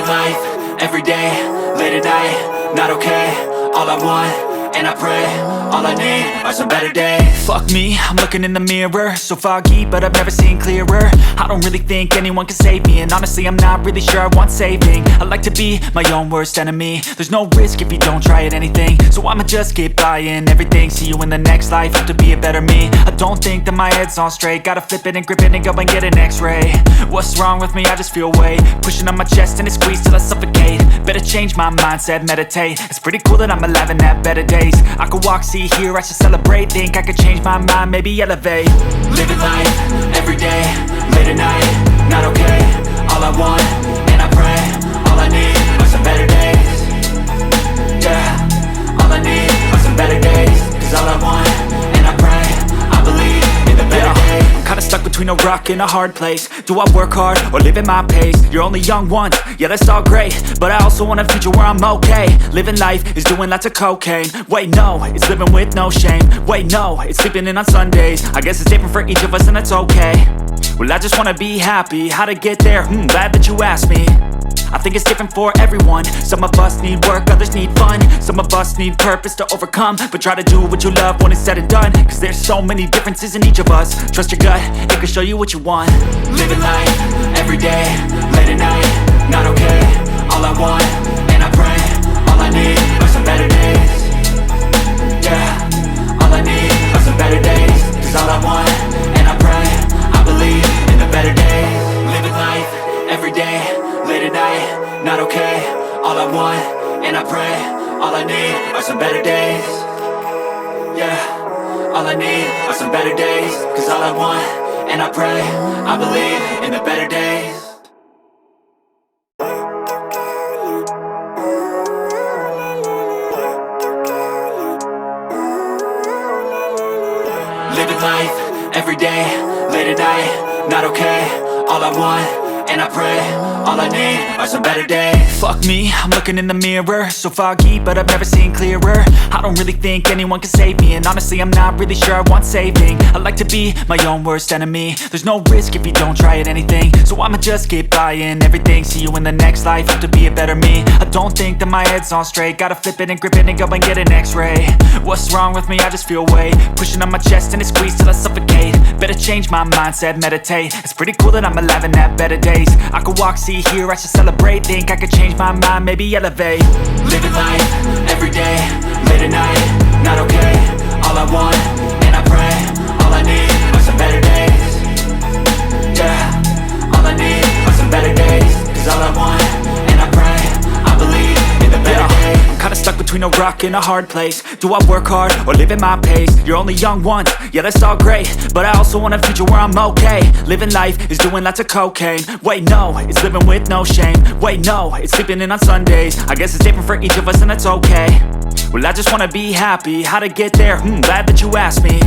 Living life, everyday, late at night, not okay. All I want, and I pray, all I need are some better days. Fuck me, I'm looking in the mirror, so foggy, but I've never seen clearer. I don't really think anyone can save me, and honestly I'm not really sure I want saving. I like to be my own worst enemy. There's no risk if you don't try at anything, so I'ma just keep buying everything. See you in the next life, have to be a better me. I don't think that my head's on straight, gotta flip it and grip it and go and get an x-ray. What's wrong with me? I just feel weight pushing on my chest and it squeezes till I suffocate. Better change my mindset, meditate. It's pretty cool that I'm alive and have better days. I could walk, see, hear, I should celebrate. Think I could change my mind, maybe elevate. Living life, everyday, late at night, not okay. All I want, and I pray, all I need are some better days. Yeah, all I need are some better days. Cause all I want, and I pray, I believe in the better days. I'm kinda stuck between a rock and a hard place. Do I work hard or live at my pace? You're only young once, yeah that's all great, but I also want a future where I'm okay. Living life is doing lots of cocaine. Wait no, it's living with no shame. Wait no, it's sleeping in on Sundays. I guess it's different for each of us and that's okay. Well I just wanna be happy, how to get there? Glad that you asked me. I think it's different for everyone. Some of us need work, others need fun. Some of us need purpose to overcome, but try to do what you love when it's said and done. Cause there's so many differences in each of us. Trust your gut, it can show you what you want. Living life, everyday, late at night, not okay. All I want, and I pray, all I need are some better days. Yeah, all I need are some better days. Cause all I want, and I pray, I believe in the better days. Living life, everyday, late at night, not okay. All I want, and I pray, all I need are some better days. Yeah, all I need are some better days. Cause all I want, and I pray, I believe in the better days. Living life, everyday, late at night, not okay. All I want, and I pray, all I need are some better days. Fuck me, I'm looking in the mirror, so foggy, but I've never seen clearer. I don't really think anyone can save me, and honestly I'm not really sure I want saving. I like to be my own worst enemy. There's no risk if you don't try at anything, so I'ma just keep buying everything. See you in the next life, have to be a better me. I don't think that my head's on straight, gotta flip it and grip it and go and get an x-ray. What's wrong with me? I just feel weight pushing on my chest and it squeezes till I suffocate. Better change my mindset, meditate. It's pretty cool that I'm alive and have better days. I could walk, see, hear, I should celebrate. Think I could change my mind, maybe elevate. Living life, everyday, late at night, not okay. All I want, and I pray, all I need are some better days. Yeah, all I need are some better days. Cause all I want, and I pray, I believe in the better days. I'm kinda stuck between a rock and a hard place. Do I work hard or live at my pace? You're only young once, yeah that's all great, but I also want a future where I'm okay. Living life is doing lots of cocaine. Wait no, it's living with no shame. Wait no, it's sleeping in on Sundays. I guess it's different for each of us and that's okay. Well I just wanna be happy, how to get there? Glad that you asked me.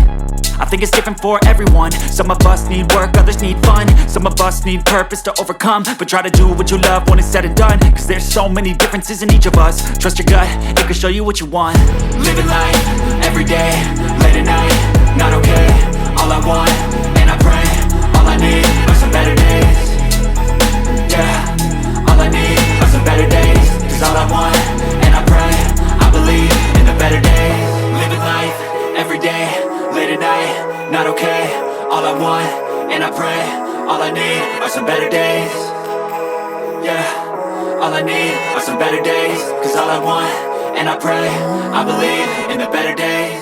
I think it's different for everyone. Some of us need work, others need fun. Some of us need purpose to overcome, but try to do what you love when it's said and done. Cause there's so many differences in each of us. Trust your gut, it can show you what you want. Living life, everyday, late at night, not okay. All I want, and I pray, all I need are some better days. Yeah, all I need are some better days. Cause all I want, and I pray, I believe in the better days. Living life, everyday, late at night, not okay. All I want, and I pray, all I need are some better days. Yeah, all I need are some better days. Cause all I want, and I pray, I believe in the better days.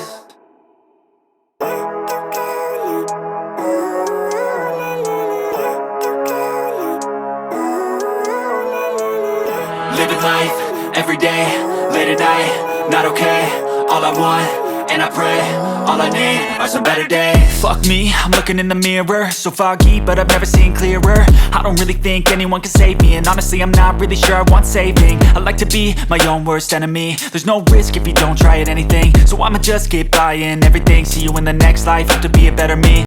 Living life, everyday, late at night, not okay. All I want, and I pray, all I need are some better days. Fuck me, I'm looking in the mirror, so foggy, but I've never seen clearer. I don't really think anyone can save me, and honestly I'm not really sure I want saving. I like to be my own worst enemy. There's no risk if you don't try at anything, so I'ma just keep buying everything. See you in the next life, have to be a better me.